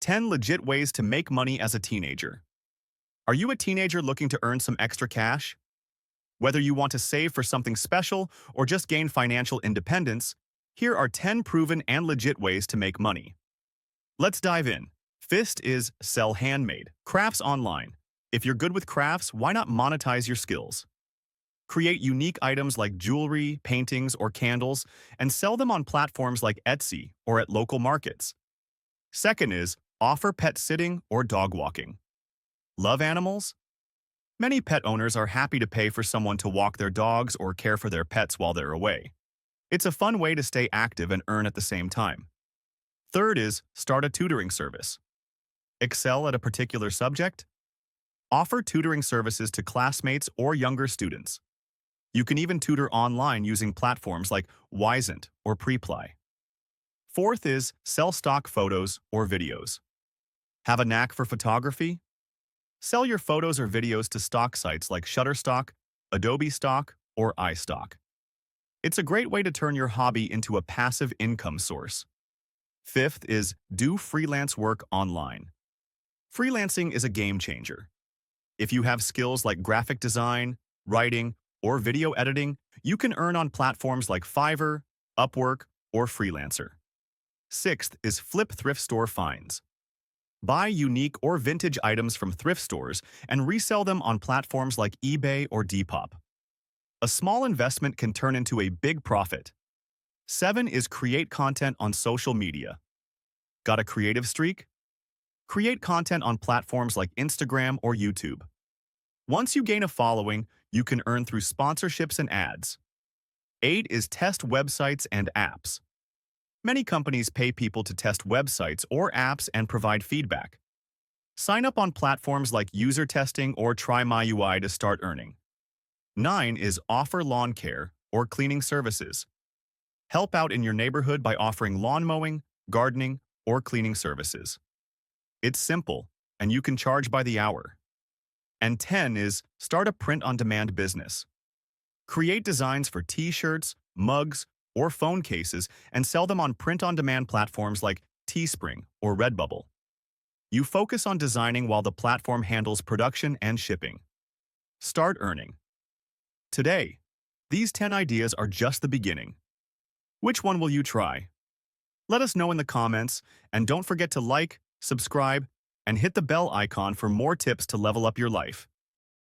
10 legit ways to make money as a teenager. Are you a teenager looking to earn some extra cash? Whether you want to save for something special or just gain financial independence, here are 10 proven and legit ways to make money. Let's dive in. First is sell handmade crafts online. If you're good with crafts, why not monetize your skills? Create unique items like jewelry, paintings, or candles and sell them on platforms like Etsy or at local markets. Second is offer pet sitting or dog walking. Love animals? Many pet owners are happy to pay for someone to walk their dogs or care for their pets while they're away. It's a fun way to stay active and earn at the same time. Third is start a tutoring service. Excel at a particular subject? Offer tutoring services to classmates or younger students. You can even tutor online using platforms like Wisent or Preply. Fourth is sell stock photos or videos. Have a knack for photography? Sell your photos or videos to stock sites like Shutterstock, Adobe Stock, or iStock. It's a great way to turn your hobby into a passive income source. Fifth is do freelance work online. Freelancing is a game changer. If you have skills like graphic design, writing, or video editing, you can earn on platforms like Fiverr, Upwork, or Freelancer. Sixth is flip thrift store finds. Buy unique or vintage items from thrift stores and resell them on platforms like eBay or Depop. A small investment can turn into a big profit. 7 is create content on social media. Got a creative streak? Create content on platforms like Instagram or YouTube. Once you gain a following, you can earn through sponsorships and ads. 8 is test websites and apps. Many companies pay people to test websites or apps and provide feedback. Sign up on platforms like User Testing or Try My UI to start earning. 9 is offer lawn care or cleaning services. Help out in your neighborhood by offering lawn mowing, gardening, or cleaning services. It's simple, and you can charge by the hour. And 10 is start a print-on-demand business. Create designs for t-shirts, mugs, or phone cases and sell them on print-on-demand platforms like Teespring or Redbubble. You focus on designing while the platform handles production and shipping. Start earning. Today, these 10 ideas are just the beginning. Which one will you try? Let us know in the comments, and don't forget to like, subscribe, and hit the bell icon for more tips to level up your life.